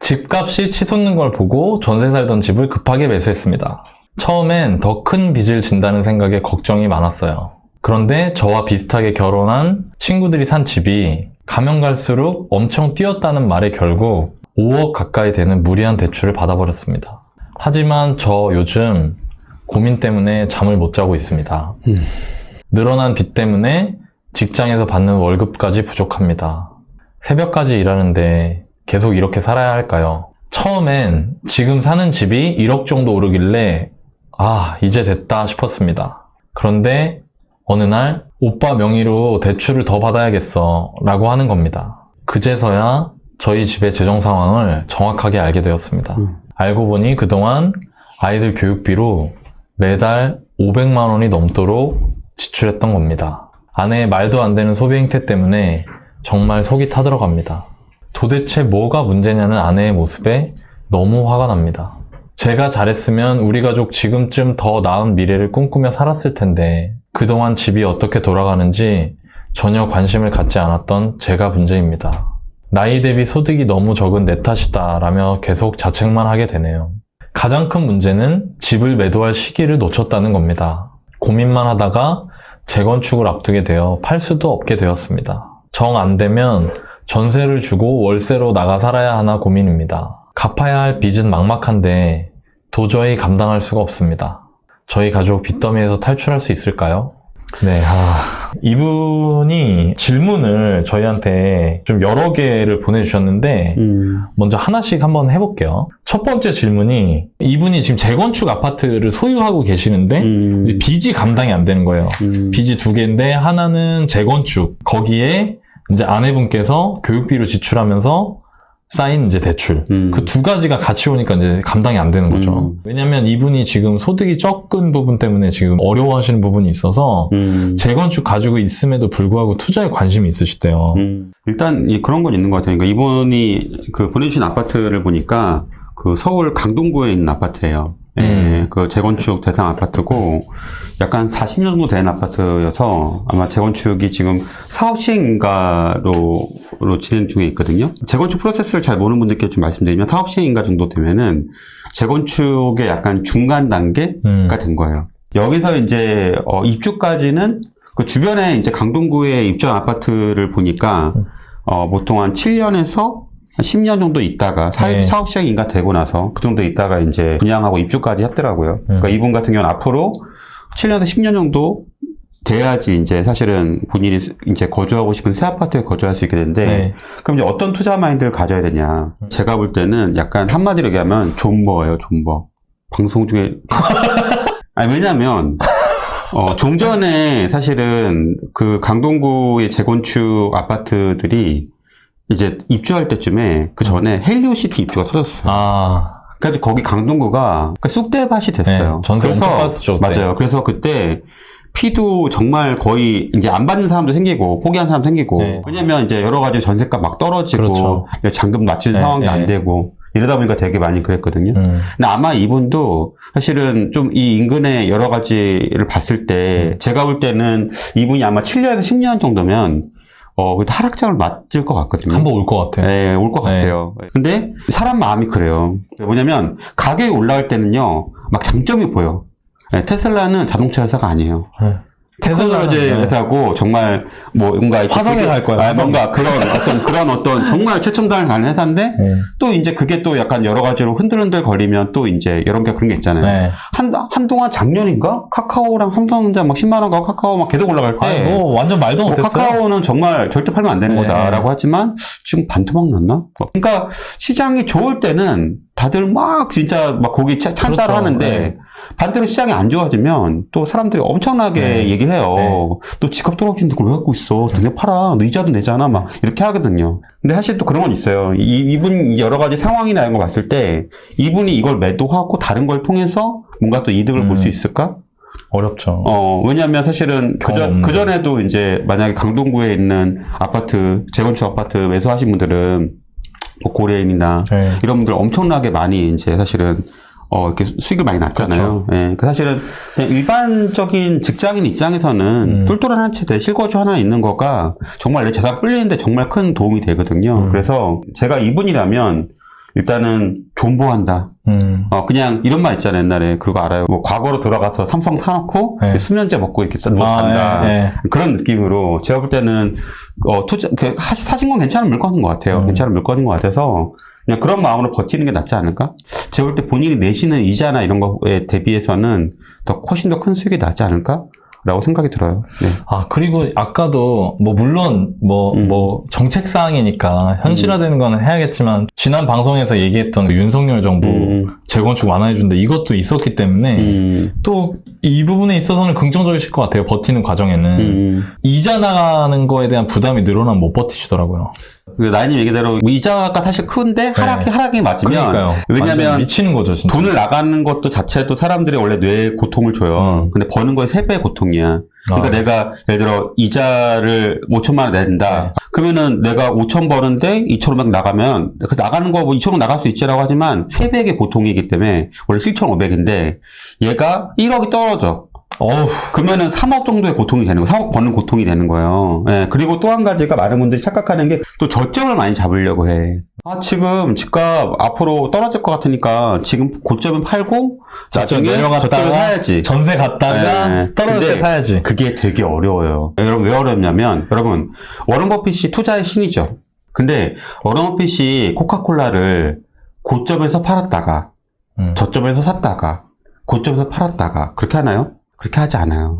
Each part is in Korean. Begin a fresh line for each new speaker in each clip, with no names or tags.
집값이 치솟는 걸 보고 전세 살던 집을 급하게 매수했습니다. 처음엔 더 큰 빚을 진다는 생각에 걱정이 많았어요. 그런데 저와 비슷하게 결혼한 친구들이 산 집이 가면 갈수록 엄청 뛰었다는 말에 결국 5억 가까이 되는 무리한 대출을 받아버렸습니다. 하지만 저 요즘 고민 때문에 잠을 못 자고 있습니다. 늘어난 빚 때문에 직장에서 받는 월급까지 부족합니다. 새벽까지 일하는데 계속 이렇게 살아야 할까요? 처음엔 지금 사는 집이 1억 정도 오르길래 이제 됐다 싶었습니다. 그런데 어느 날 오빠 명의로 대출을 더 받아야겠어 라고 하는 겁니다. 그제서야 저희 집의 재정 상황을 정확하게 알게 되었습니다. 알고 보니 그동안 아이들 교육비로 매달 500만 원이 넘도록 지출했던 겁니다. 아내의 말도 안 되는 소비 행태 때문에 정말 속이 타들어갑니다. 도대체 뭐가 문제냐는 아내의 모습에 너무 화가 납니다. 제가 잘했으면 우리 가족 지금쯤 더 나은 미래를 꿈꾸며 살았을 텐데 그동안 집이 어떻게 돌아가는지 전혀 관심을 갖지 않았던 제가 문제입니다. 나이 대비 소득이 너무 적은 내 탓이다 라며 계속 자책만 하게 되네요. 가장 큰 문제는 집을 매도할 시기를 놓쳤다는 겁니다. 고민만 하다가 재건축을 앞두게 되어 팔 수도 없게 되었습니다. 정 안 되면 전세를 주고 월세로 나가 살아야 하나 고민입니다. 갚아야 할 빚은 막막한데 도저히 감당할 수가 없습니다. 저희 가족 빚더미에서 탈출할 수 있을까요? 네, 이분이 질문을 저희한테 좀 여러 개를 보내주셨는데 먼저 하나씩 한번 해볼게요. 첫 번째 질문이 이분이 지금 재건축 아파트를 소유하고 계시는데 이제 빚이 감당이 안 되는 거예요. 빚이 두 개인데 하나는 재건축, 거기에 이제 아내분께서 교육비로 지출하면서 쌓인 이제 대출. 그 두 가지가 같이 오니까 이제 감당이 안 되는 거죠. 왜냐면 이분이 지금 소득이 적은 부분 때문에 지금 어려워하시는 부분이 있어서 재건축 가지고 있음에도 불구하고 투자에 관심이 있으시대요.
일단 그런 건 있는 것 같아요. 그러니까 이분이 그 보내주신 아파트를 보니까 그 서울 강동구에 있는 아파트예요. 예, 그 재건축 대상 아파트고 약간 40년 정도 된 아파트여서 아마 재건축이 지금 사업 시행인가로 진행 중에 있거든요. 재건축 프로세스를 잘 모르는 분들께 좀 말씀드리면 사업 시행인가 정도 되면은 재건축의 약간 중간 단계가 된 거예요. 여기서 이제 입주까지는 그 주변에 이제 강동구에 입주한 아파트를 보니까 보통 한 7년에서 한 10년 정도 있다가 사업 시행인가 되고 나서 그 정도 있다가 이제 분양하고 입주까지 했더라고요. 그러니까 이분 같은 경우는 앞으로 7년에서 10년 정도 돼야지 이제 사실은 본인이 이제 거주하고 싶은 새 아파트에 거주할 수 있게 되는데 그럼 이제 어떤 투자 마인드를 가져야 되냐. 제가 볼 때는 약간 한마디로 얘기하면 존버예요, 존버. 방송 중에. 아니, 왜냐면 좀 전에 사실은 그 강동구의 재건축 아파트들이 이제 입주할 때쯤에 그 전에 헬리오시티 입주가 터졌어요. 그래서 거기 강동구가 쑥대밭이 됐어요.
전세 엄청 빠졌죠.
맞아요. 그래서 그때 피도 정말 거의 이제 안 받는 사람도 생기고 포기한 사람도 생기고 왜냐면 이제 여러 가지 전세값 막 떨어지고
그렇죠.
잔금 맞추는 상황이 안 되고 이러다 보니까 되게 많이 그랬거든요. 근데 아마 이분도 사실은 좀 이 인근의 여러 가지를 봤을 때 제가 볼 때는 이분이 아마 7년에서 10년 정도면 하락장을 맞을 것 같거든요.
한번 올 것 같아요.
네, 올 것 같아요. 근데 사람 마음이 그래요. 뭐냐면 가격이 올라갈 때는요, 막 장점이 보여. 네, 테슬라는 자동차 회사가 아니에요. 테크놀로지 회사고 정말 뭔가
화성에 갈 거야.
뭔가 그런 어떤 정말 최첨단을 가는 회사인데 또 이제 그게 또 약간 여러 가지로 흔들흔들 거리면 또 이제 그런 게 있잖아요. 한동안 작년인가 카카오랑 삼성전자 막 10만 원가 카카오 막 계속 올라갈 때
완전 말도 못했어요.
카카오는 정말 절대 팔면 안 되는 거다라고 하지만 지금 반토막 났나? 그러니까 시장이 좋을 때는 다들 막 진짜 막 거기 찬따라 하는데 반대로 시장이 안 좋아지면 또 사람들이 엄청나게 얘기를 해요. 너 집값 떨어지는데 그걸 왜 갖고 있어? 당장 팔아. 너 이자도 내잖아. 막 이렇게 하거든요. 근데 사실 또 그런 건 있어요. 이분 여러 가지 상황이나 이런 거 봤을 때 이분이 이걸 매도하고 다른 걸 통해서 뭔가 또 이득을 볼 수 있을까?
어렵죠.
왜냐면 사실은 그전에도 이제 만약에 강동구에 있는 아파트, 재건축 아파트 매수하신 분들은 뭐 고려인이나 이런 분들 엄청나게 많이 이제 사실은 이렇게 수익을 많이 났잖아요.
그렇죠.
예, 그 사실은 그냥 일반적인 직장인 입장에서는 똘똘한 한 채, 실거주 하나 있는 거가 정말 내 재산 불리는데 정말 큰 도움이 되거든요. 그래서 제가 이분이라면 일단은 존버한다. 그냥 이런 말 있잖아요, 옛날에. 그거 알아요? 뭐 과거로 돌아가서 삼성 사놓고
네.
수면제 먹고 이렇게 산다.
예.
그런 느낌으로 제가 볼 때는 사신 건 괜찮은 물건인 것 같아요. 괜찮은 물건인 것 같아서 그냥 그런 마음으로 버티는 게 낫지 않을까? 제가 볼 때 본인이 내시는 이자나 이런 거에 대비해서는 훨씬 더 큰 수익이 낫지 않을까? 라고 생각이 들어요. 네.
그리고 아까도, 물론, 정책사항이니까 현실화되는 거는 해야겠지만, 지난 방송에서 얘기했던 윤석열 정부 재건축 완화해준다, 이것도 있었기 때문에, 또 이 부분에 있어서는 긍정적이실 것 같아요. 버티는 과정에는. 이자 나가는 거에 대한 부담이 늘어나면 못 버티시더라고요.
나인님 얘기대로 이자가 사실 큰데 하락이 맞으면
그러니까요.
왜냐면
미치는 거죠, 진짜.
돈을 나가는 것도 자체도 사람들이 원래 뇌에 고통을 줘요. 근데 버는 거에 3배의 고통이야. 그러니까 내가 예를 들어 이자를 5천만 원 낸다. 그러면은 내가 5천 버는데 2,500 나가면 그 나가는 거 2,500 나갈 수 있지라고 하지만 3배의 고통이기 때문에 원래 7,500인데 얘가 1억이 떨어져. 그러면은 3억 정도의 고통이 되는 거예요. 4억 버는 고통이 되는 거예요. 예, 그리고 또 한 가지가 많은 분들이 착각하는 게 또 저점을 많이 잡으려고 해. 지금 집값 앞으로 떨어질 것 같으니까 지금 고점은 팔고 나중에 저점을 사야지.
전세 갔다가 떨어질 때 사야지.
그게 되게 어려워요. 여러분 왜 어렵냐면 여러분 워런 버핏이 투자의 신이죠. 근데 워런 버핏이 코카콜라를 고점에서 팔았다가 저점에서 샀다가 고점에서 팔았다가 그렇게 하나요? 그렇게 하지 않아요.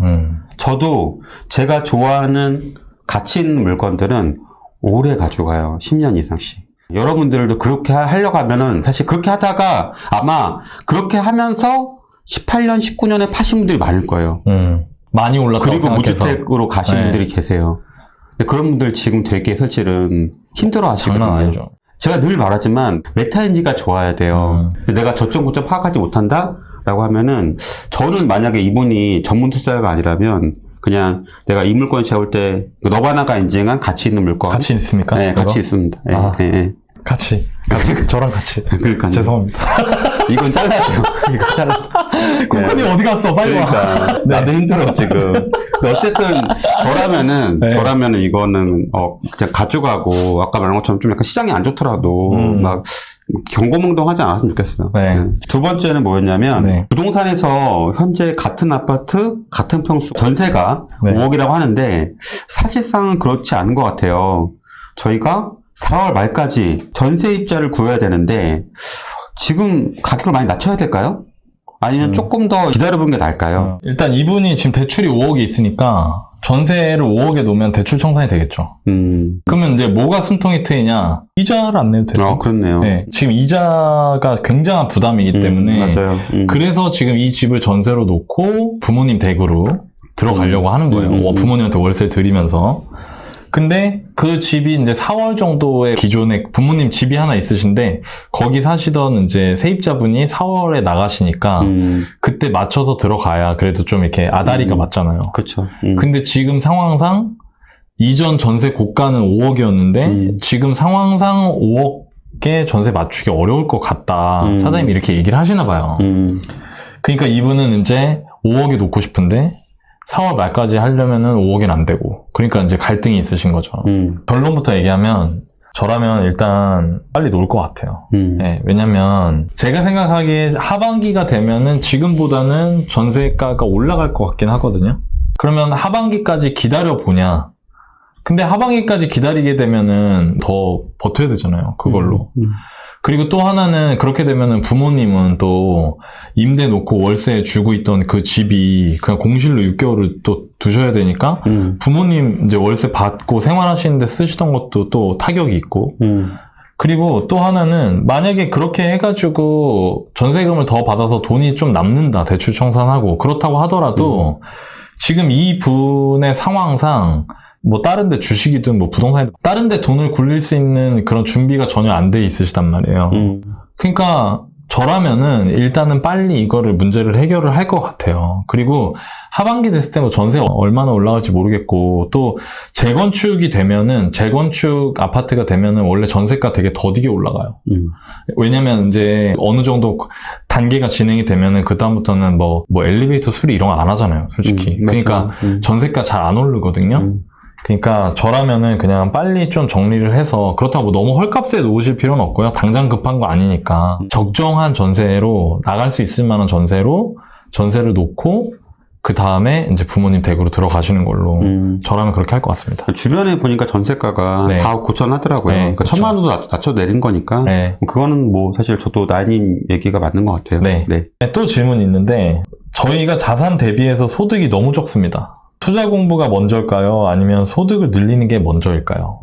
저도 제가 좋아하는 가치 있는 물건들은 오래 가져가요. 10년 이상씩. 여러분들도 그렇게 하려고 하면은 사실 그렇게 하다가 아마 그렇게 하면서 18년, 19년에 파신 분들이 많을 거예요.
많이 올랐다고
그리고
생각해서.
무주택으로 가신 분들이 계세요. 근데 그런 분들 지금 되게 사실은 힘들어 하시거든요.
장난 아니죠.
제가 늘 말하지만 메타인지가 좋아야 돼요. 내가 저점 고점 파악하지 못한다? 라고 하면은 저는 만약에 이분이 전문 투자자가 아니라면 그냥 내가 이 물건 채울 때 너바나가 인증한 가치 있는 물건
같이 있습니까?
네,
그거?
같이 있습니다.
같이 저랑 같이.
그러니까
죄송합니다.
이건 잘라줘. 이거 잘라줘.
코코님 어디 갔어? 빨리 와.
그러니까 나도 힘들어 지금. 근데 어쨌든 저라면은 이거는 그냥 가져가고 아까 말한 것처럼 좀 약간 시장이 안 좋더라도 막 경고망동 하지 않았으면 좋겠어요. 두 번째는 뭐였냐면 부동산에서 현재 같은 아파트 같은 평수 전세가 5억이라고 하는데 사실상은 그렇지 않은 것 같아요. 저희가 4월 말까지 전세입자를 구해야 되는데 지금 가격을 많이 낮춰야 될까요? 아니면 조금 더 기다려보는 게 나을까요?
일단 이분이 지금 대출이 5억이 있으니까 전세를 5억에 놓으면 대출 청산이 되겠죠. 그러면 이제 뭐가 숨통이 트이냐? 이자를 안 내도 되죠.
그렇네요.
네, 지금 이자가 굉장한 부담이기 때문에
맞아요.
그래서 지금 이 집을 전세로 놓고 부모님 댁으로 들어가려고 하는 거예요. 부모님한테 월세 드리면서. 근데 그 집이 이제 4월 정도에 기존에 부모님 집이 하나 있으신데 거기 사시던 이제 세입자분이 4월에 나가시니까 그때 맞춰서 들어가야 그래도 좀 이렇게 아다리가 맞잖아요.
그렇죠.
근데 지금 상황상 이전 전세 고가는 5억이었는데 지금 상황상 5억에 전세 맞추기 어려울 것 같다. 사장님이 이렇게 얘기를 하시나 봐요. 그러니까 이분은 이제 5억에 놓고 싶은데 4월 말까지 하려면은 5억엔 안 되고. 그러니까 이제 갈등이 있으신 거죠. 결론부터 얘기하면, 저라면 일단 빨리 놓을 것 같아요. 네, 왜냐면, 제가 생각하기에 하반기가 되면은 지금보다는 전세가가 올라갈 것 같긴 하거든요. 그러면 하반기까지 기다려보냐. 근데 하반기까지 기다리게 되면은 더 버텨야 되잖아요. 그걸로. 그리고 또 하나는 그렇게 되면은 부모님은 또 임대 놓고 월세 주고 있던 그 집이 그냥 공실로 6개월을 또 두셔야 되니까 부모님 이제 월세 받고 생활하시는데 쓰시던 것도 또 타격이 있고 그리고 또 하나는 만약에 그렇게 해가지고 전세금을 더 받아서 돈이 좀 남는다 대출 청산하고 그렇다고 하더라도 지금 이 분의 상황상 뭐 다른 데 주식이든 뭐 부동산이든 다른 데 돈을 굴릴 수 있는 그런 준비가 전혀 안 돼 있으시단 말이에요. 그러니까 저라면은 일단은 빨리 이거를 문제를 해결을 할 것 같아요. 그리고 하반기 됐을 때 뭐 전세가 얼마나 올라갈지 모르겠고 또 재건축이 되면은 재건축 아파트가 되면은 원래 전세가 되게 더디게 올라가요. 왜냐면 이제 어느 정도 단계가 진행이 되면은 그다음부터는 뭐 엘리베이터 수리 이런 거 안 하잖아요. 솔직히. 그러니까 전세가 잘 안 오르거든요. 그러니까 저라면은 그냥 빨리 좀 정리를 해서 그렇다고 뭐 너무 헐값에 놓으실 필요는 없고요. 당장 급한 거 아니니까 적정한 전세로 나갈 수 있을 만한 전세로 전세를 놓고 그 다음에 이제 부모님 댁으로 들어가시는 걸로 저라면 그렇게 할 것 같습니다.
주변에 보니까 전세가가
네.
4억 9천 하더라고요.
네,
그러니까
그쵸.
1,000만 원도 낮춰 내린 거니까
네.
그거는 뭐 사실 저도 나이님 얘기가 맞는 것 같아요.
네. 또 질문이 있는데 저희가 자산 대비해서 소득이 너무 적습니다. 투자 공부가 먼저일까요? 아니면 소득을 늘리는 게 먼저일까요?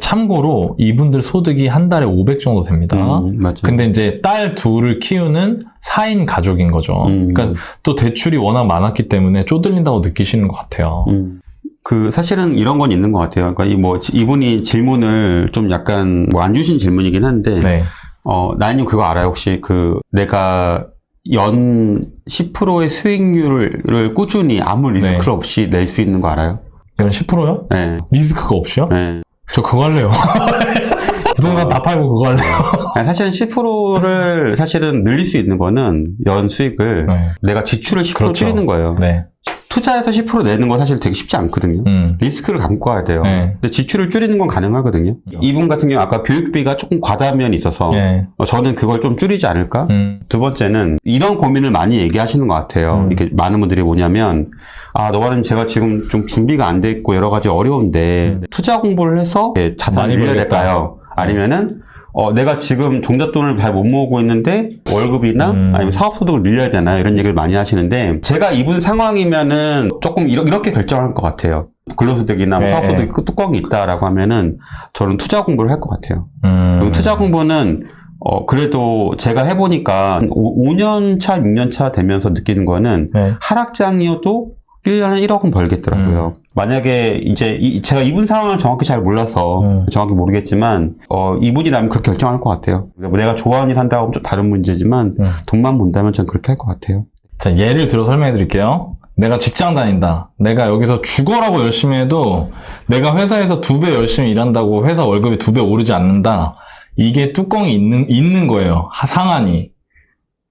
참고로 이분들 소득이 한 달에 500 정도 됩니다.
맞아요.
근데 이제 딸 둘을 키우는 4인 가족인 거죠. 그러니까 또 대출이 워낙 많았기 때문에 쪼들린다고 느끼시는 것 같아요.
그 사실은 이런 건 있는 것 같아요. 그러니까 이분이 질문을 좀 약간 뭐 안 주신 질문이긴 한데
네.
나님 그거 알아요? 혹시 그 내가 연 10%의 수익률을 꾸준히 아무 리스크
네.
없이 낼 수 있는 거 알아요?
이건 10%요?
네.
리스크가 없이요?
네.
저 그거 할래요. 부동산 다 팔고 그거 할래요.
사실은 10%를 사실은 늘릴 수 있는 거는 연 수익을
네.
내가 지출을 10%
그렇죠.
줄이는 거예요.
네.
투자해서 10% 내는 건 사실 되게 쉽지 않거든요. 리스크를 감고 와야 돼요.
네.
근데 지출을 줄이는 건 가능하거든요. 이분 같은 경우 아까 교육비가 조금 과다한 면이 있어서
네.
저는 그걸 좀 줄이지 않을까? 두 번째는 이런 고민을 많이 얘기하시는 것 같아요. 이렇게 많은 분들이 뭐냐면 너는 제가 지금 좀 준비가 안 돼 있고 여러 가지 어려운데 투자 공부를 해서 자산을
많이
늘려야
벌겠다.
될까요? 아니면은 내가 지금 종잣돈을 잘 못 모으고 있는데 월급이나 아니면 사업소득을 늘려야 되나 이런 얘기를 많이 하시는데 제가 이분 상황이면은 조금 이렇게 결정할 것 같아요. 근로소득이나
네.
사업소득 뚜껑이 있다라고 하면은 저는 투자 공부를 할 것 같아요. 그리고 투자 공부는 그래도 제가 해보니까 5년 차, 6년 차 되면서 느끼는 거는
네.
하락장이어도 1년에 1억은 벌겠더라고요. 만약에 이제 제가 이분 상황을 정확히 잘 몰라서 정확히 모르겠지만 이분이라면 그렇게 결정할 것 같아요. 내가 좋아하는 일 한다고 하면 좀 다른 문제지만 돈만 본다면 저는 그렇게 할 것 같아요.
자, 예를 들어 설명해 드릴게요. 내가 직장 다닌다. 내가 여기서 죽어라고 열심히 해도 내가 회사에서 2배 열심히 일한다고 회사 월급이 2배 오르지 않는다. 이게 뚜껑이 있는 거예요. 상한이.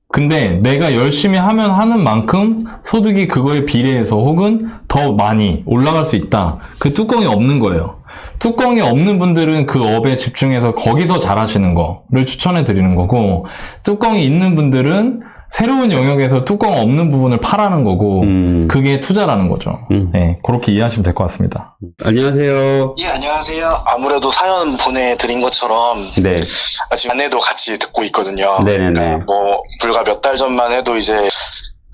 근데 내가 열심히 하면 하는 만큼 소득이 그거에 비례해서 혹은 더 많이 올라갈 수 있다. 그 뚜껑이 없는 거예요. 뚜껑이 없는 분들은 그 업에 집중해서 거기서 잘하시는 거를 추천해 드리는 거고, 뚜껑이 있는 분들은 새로운 영역에서 뚜껑 없는 부분을 파라는 거고, 그게 투자라는 거죠. 네, 그렇게 이해하시면 될 것 같습니다.
안녕하세요.
예, 안녕하세요. 아무래도 사연 보내드린 것처럼
네.
지금 아내도 같이 듣고 있거든요.
네네네.
뭐 불과 몇 달 전만 해도 이제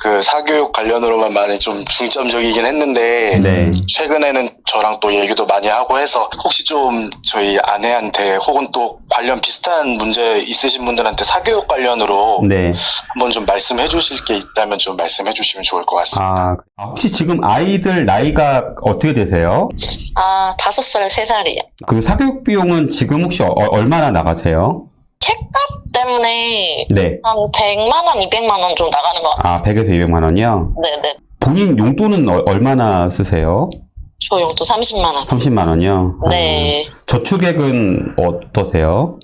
그 사교육 관련으로만 많이 좀 중점적이긴 했는데
네.
최근에는 저랑 또 얘기도 많이 하고 해서 혹시 좀 저희 아내한테 혹은 또 관련 비슷한 문제 있으신 분들한테 사교육 관련으로
네.
한번 좀 말씀해 주실 게 있다면 좀 말씀해 주시면 좋을 것 같습니다.
혹시 지금 아이들 나이가 어떻게 되세요?
5살, 3살이요.
그 사교육 비용은 지금 혹시 얼마나 나가세요?
책값 때문에
네.
한 100만 원, 200만 원 좀 나가는 것 같아요.
100에서 200만 원이요?
네네.
본인 용돈은 얼마나 쓰세요?
저 용돈 30만 원.
30만 원이요?
네.
저축액은 어떠세요?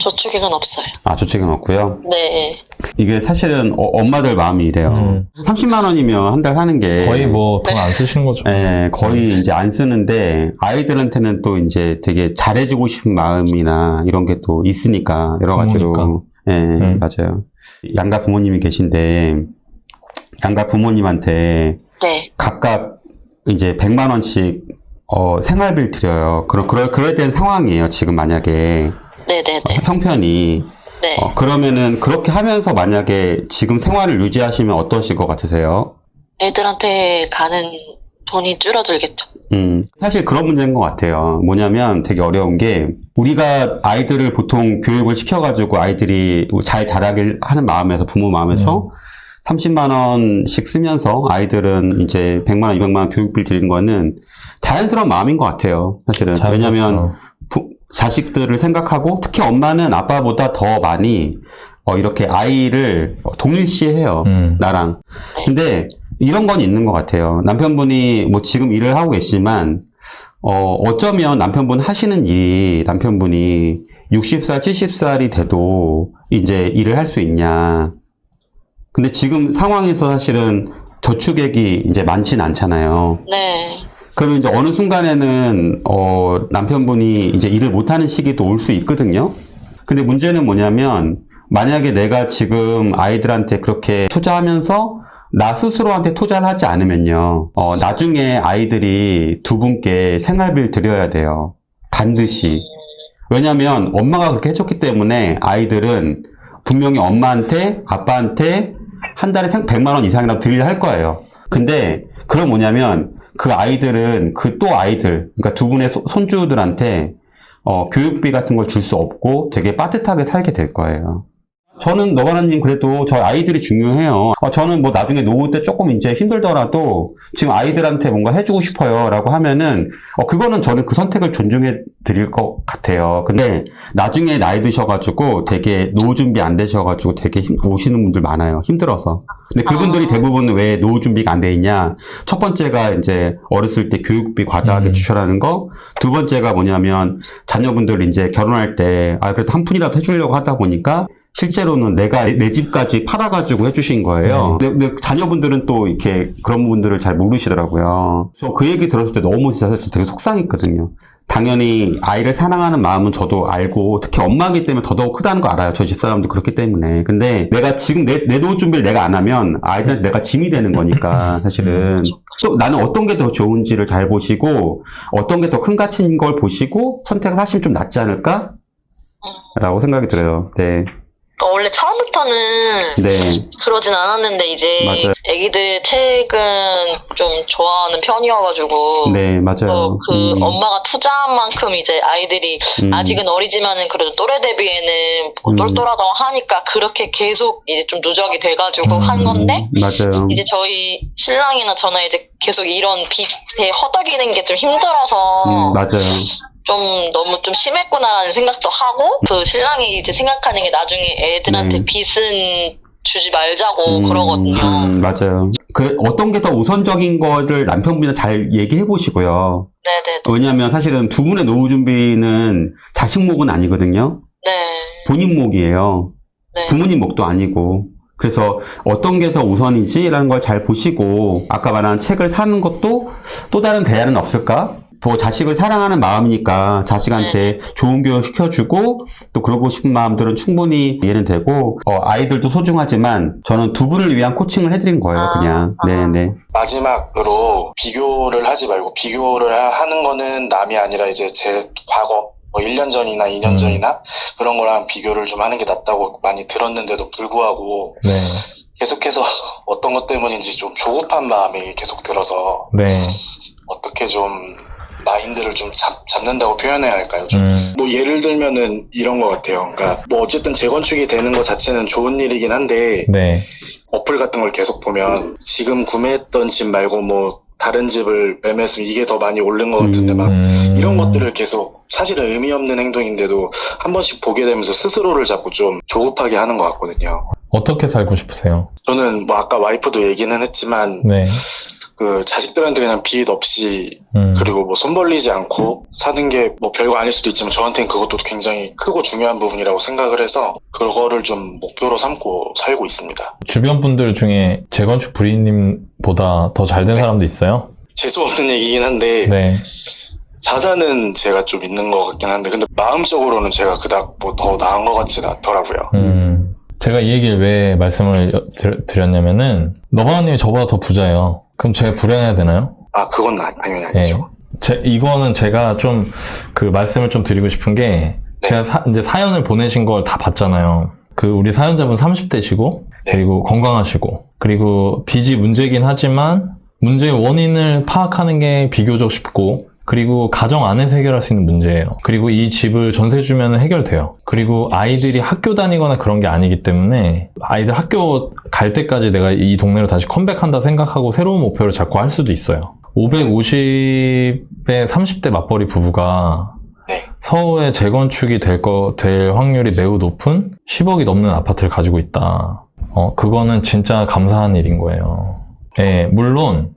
저축액은 없어요.
저축액은 없고요.
네.
이게 사실은 엄마들 마음이 이래요. 30만 원이면 한 달 사는 게
거의 뭐 돈 안 쓰시는 거죠.
거의 이제 안 쓰는데 아이들한테는 또 이제 되게 잘해주고 싶은 마음이나 이런 게 또 있으니까 여러 가지로. 맞아요. 양가 부모님이 계신데 양가 부모님한테
네.
각각 이제 100만 원씩 생활비를 드려요. 그래야 되는 상황이에요. 지금 만약에
네네네.
형편이
네.
그러면은 그렇게 하면서 만약에 지금 생활을 유지하시면 어떠실 것 같으세요?
애들한테 가는 돈이 줄어들겠죠.
사실 그런 문제인 것 같아요. 뭐냐면 되게 어려운 게 우리가 아이들을 보통 교육을 시켜가지고 아이들이 잘 자라길 하는 마음에서 부모 마음에서 30만 원씩 쓰면서 아이들은 이제 100만 원, 200만 원 교육비를 드리는 거는 자연스러운 마음인 것 같아요. 사실은. 왜냐면 자식들을 생각하고 특히 엄마는 아빠보다 더 많이 이렇게 아이를 동일시해요. 나랑. 근데 이런 건 있는 것 같아요. 남편분이 뭐 지금 일을 하고 계시지만 어쩌면 남편분 하시는 일이 남편분이 60살, 70살이 돼도 이제 일을 할 수 있냐. 근데 지금 상황에서 사실은 저축액이 이제 많진 않잖아요.
네.
그러면 이제 어느 순간에는 남편분이 이제 일을 못하는 시기도 올 수 있거든요. 근데 문제는 뭐냐면 만약에 내가 지금 아이들한테 그렇게 투자하면서 나 스스로한테 투자를 하지 않으면요, 나중에 아이들이 두 분께 생활비를 드려야 돼요. 반드시. 왜냐면 엄마가 그렇게 해줬기 때문에 아이들은 분명히 엄마한테, 아빠한테 한 달에 100만 원 이상이라도 드리려 할 거예요. 근데 그건 뭐냐면 그 아이들은 그 또 아이들, 그러니까 두 분의 손주들한테 교육비 같은 걸 줄 수 없고 되게 빠듯하게 살게 될 거예요. 저는 너바나님 그래도 저 아이들이 중요해요. 저는 뭐 나중에 노후 때 조금 이제 힘들더라도 지금 아이들한테 뭔가 해주고 싶어요 라고 하면은 그거는 저는 그 선택을 존중해 드릴 것 같아요. 근데 나중에 나이 드셔가지고 되게 노후 준비 안 되셔가지고 되게 오시는 분들 많아요. 힘들어서. 근데 그분들이 대부분 왜 노후 준비가 안 돼 있냐? 첫 번째가 이제 어렸을 때 교육비 과다하게 지출하는 거. 두 번째가 뭐냐면 자녀분들 이제 결혼할 때 그래도 한 푼이라도 해주려고 하다 보니까 실제로는 내가 내 집까지 팔아가지고 해주신 거예요. 근데 자녀분들은 또 이렇게 그런 부분들을 잘 모르시더라고요. 그래서 그 얘기 들었을 때 너무 진짜 사실 되게 속상했거든요. 당연히 아이를 사랑하는 마음은 저도 알고 특히 엄마이기 때문에 더더욱 크다는 거 알아요. 저희 집사람도 그렇기 때문에. 근데 내가 지금 내 노후 준비를 내가 안 하면 아이들한테 내가 짐이 되는 거니까 사실은. 또 나는 어떤 게 더 좋은지를 잘 보시고 어떤 게 더 큰 가치인 걸 보시고 선택을 하시면 좀 낫지 않을까? 라고 생각이 들어요. 네.
원래 처음부터는
네.
그러진 않았는데 이제
맞아요.
애기들 책은 좀 좋아하는 편이어가지고
네, 맞아요.
엄마가 투자한 만큼 이제 아이들이 아직은 어리지만은 그래도 또래 대비에는 똘똘하다고 하니까 그렇게 계속 이제 좀 누적이 돼가지고 한 건데
맞아요.
이제 저희 신랑이나 저나 이제 계속 이런 빚에 허덕이는 게 좀 힘들어서
맞아요.
좀 너무 좀 심했구나라는 생각도 하고 그 신랑이 이제 생각하는 게 나중에 애들한테
네.
빚은 주지 말자고 그러거든요.
맞아요. 어떤 게 더 우선적인 거를 남편분이랑 잘 얘기해 보시고요.
네네.
왜냐하면 사실은 두 분의 노후 준비는 자식 목은 아니거든요.
네.
본인 목이에요.
네.
부모님 목도 아니고. 그래서 어떤 게 더 우선인지라는 걸 잘 보시고 아까 말한 책을 사는 것도 또 다른 대안은 없을까? 뭐 자식을 사랑하는 마음이니까 자식한테 좋은 교육 시켜주고 또 그러고 싶은 마음들은 충분히 이해는 되고 아이들도 소중하지만 저는 두 분을 위한 코칭을 해드린 거예요. 그냥. 네네.
마지막으로 비교를 하지 말고 비교를 하는 거는 남이 아니라 이제 제 과거 1년 전이나 2년 전이나 그런 거랑 비교를 좀 하는 게 낫다고 많이 들었는데도 불구하고
네.
계속해서 어떤 것 때문인지 좀 조급한 마음이 계속 들어서
네.
어떻게 좀 마인드를 좀 잡는다고 표현해야 할까요? 뭐 예를 들면은 이런 것 같아요. 그러니까 뭐 어쨌든 재건축이 되는 것 자체는 좋은 일이긴 한데
네.
어플 같은 걸 계속 보면 지금 구매했던 집 말고 뭐 다른 집을 매매했으면 이게 더 많이 오른 것 같은데 막 이런 것들을 계속 사실은 의미 없는 행동인데도 한 번씩 보게 되면서 스스로를 자꾸 좀 조급하게 하는 것 같거든요.
어떻게 살고 싶으세요?
저는 뭐 아까 와이프도 얘기는 했지만
네.
그 자식들한테 그냥 빚 없이 그리고 뭐 손 벌리지 않고 사는 게 뭐 별거 아닐 수도 있지만 저한테는 그것도 굉장히 크고 중요한 부분이라고 생각을 해서 그거를 좀 목표로 삼고 살고 있습니다.
주변 분들 중에 재건축 부인님보다 더 잘 된 사람도 있어요?
재수 없는 얘기긴 한데
네.
자산은 제가 좀 있는 것 같긴 한데 근데 마음적으로는 제가 그닥 뭐 더 나은 것 같지는 않더라고요.
제가 이 얘기를 왜 말씀을 드렸냐면은 너바나님이 저보다 더 부자예요. 그럼 제가 불행해야 되나요?
그건 당연히 아니죠.
이거는 제가 좀 그 말씀을 좀 드리고 싶은 게 제가 이제 사연을 보내신 걸 다 봤잖아요. 그 우리 사연자분 30대시고 그리고 건강하시고 그리고 빚이 문제긴 하지만 문제의 원인을 파악하는 게 비교적 쉽고 그리고 가정 안에서 해결할 수 있는 문제예요. 그리고 이 집을 전세 주면 해결돼요. 그리고 아이들이 학교 다니거나 그런 게 아니기 때문에 아이들 학교 갈 때까지 내가 이 동네로 다시 컴백한다 생각하고 새로운 목표를 잡고 할 수도 있어요. 550에 30대 맞벌이 부부가 서울에 재건축이 될 확률이 매우 높은 10억이 넘는 아파트를 가지고 있다. 그거는 진짜 감사한 일인 거예요. 예, 물론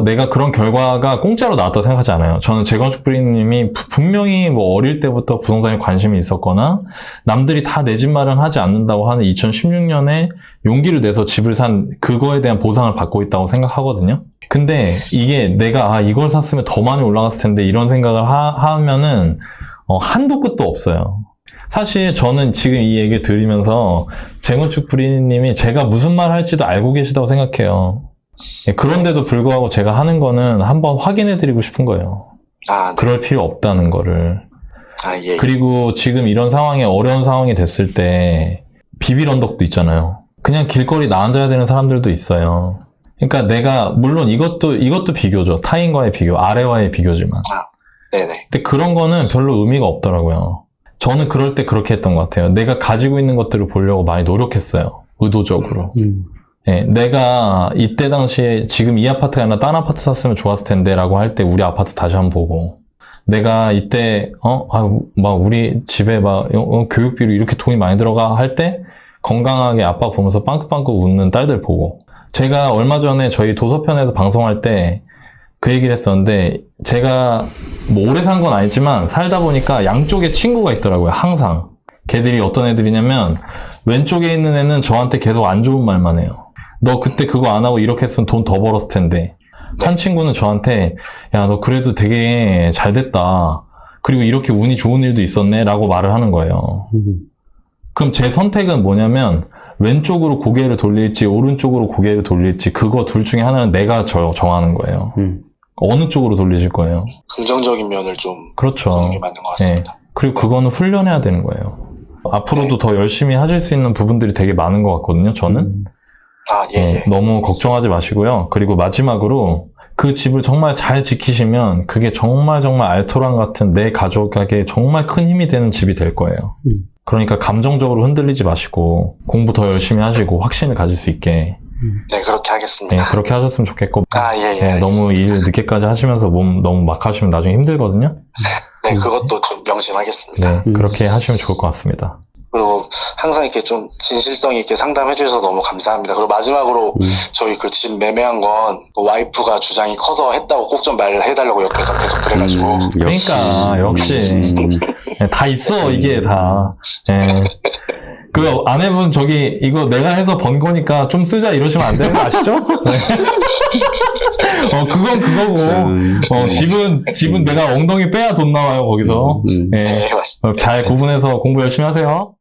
내가 그런 결과가 공짜로 나왔다고 생각하지 않아요. 저는 재건축 브리님이 분명히 뭐 어릴 때부터 부동산에 관심이 있었거나 남들이 다 내 집 마련하지 않는다고 하는 2016년에 용기를 내서 집을 산 그거에 대한 보상을 받고 있다고 생각하거든요. 근데 이게 내가 이걸 샀으면 더 많이 올라갔을 텐데 이런 생각을 하면은 한도 끝도 없어요. 사실 저는 지금 이 얘기를 들으면서 재건축 브리님이 제가 무슨 말 할지도 알고 계시다고 생각해요. 그런데도 불구하고 제가 하는 거는 한번 확인해 드리고 싶은 거예요.
네.
그럴 필요 없다는 거를.
예.
그리고 지금 이런 상황에 어려운 상황이 됐을 때 비빌 언덕도 있잖아요. 그냥 길거리 나앉아야 되는 사람들도 있어요. 그러니까 내가 물론 이것도 비교죠. 타인과의 비교, 아래와의 비교지만.
네네.
근데 그런 거는 별로 의미가 없더라고요. 저는 그럴 때 그렇게 했던 것 같아요. 내가 가지고 있는 것들을 보려고 많이 노력했어요. 의도적으로. 예, 내가 이때 당시에 지금 이 아파트가 아니라 딴 아파트 샀으면 좋았을 텐데 라고 할 때 우리 아파트 다시 한번 보고, 내가 이때 막 우리 집에 막 교육비로 이렇게 돈이 많이 들어가 할 때 건강하게 아빠 보면서 빵긋빵긋 웃는 딸들 보고, 제가 얼마 전에 저희 도서편에서 방송할 때 그 얘기를 했었는데, 제가 뭐 오래 산 건 아니지만 살다 보니까 양쪽에 친구가 있더라고요. 항상 걔들이 어떤 애들이냐면, 왼쪽에 있는 애는 저한테 계속 안 좋은 말만 해요. 너 그때 그거 안 하고 이렇게 했으면 돈 더 벌었을 텐데. 한 친구는 저한테 야, 너 그래도 되게 잘 됐다. 그리고 이렇게 운이 좋은 일도 있었네 라고 말을 하는 거예요. 그럼 제 선택은 뭐냐면, 왼쪽으로 고개를 돌릴지 오른쪽으로 고개를 돌릴지 그거 둘 중에 하나는 내가 정하는 거예요. 어느 쪽으로 돌리실 거예요?
긍정적인 면을 좀
그렇죠.
보는 게 맞는 것 같습니다.
그리고 그거는 훈련해야 되는 거예요. 앞으로도 더 열심히 하실 수 있는 부분들이 되게 많은 것 같거든요, 저는.
예.
너무 걱정하지 마시고요. 그리고 마지막으로 그 집을 정말 잘 지키시면 그게 정말 알토란 같은 내 가족에게 정말 큰 힘이 되는 집이 될 거예요. 그러니까 감정적으로 흔들리지 마시고 공부 더 열심히 하시고 확신을 가질 수 있게.
네, 그렇게 하겠습니다.
그렇게 하셨으면 좋겠고.
예.
너무 일 늦게까지 하시면서 몸 너무 막 하시면 나중에 힘들거든요.
네, 그것도 좀 명심하겠습니다.
네, 그렇게 하시면 좋을 것 같습니다.
그리고 항상 이렇게 좀 진실성 있게 상담해 주셔서 너무 감사합니다. 그리고 마지막으로 저희 그 집 매매한 건 와이프가 주장이 커서 했다고 꼭 좀 말을 해달라고 옆에서 계속 그래가지고.
그러니까 역시 다 있어 이게 다. 그 아내분 저기 이거 내가 해서 번 거니까 좀 쓰자 이러시면 안 되는 거 아시죠? 그건 그거고. 집은 내가 엉덩이 빼야 돈 나와요 거기서.
네, 맞습니다.
잘 구분해서 공부 열심히 하세요.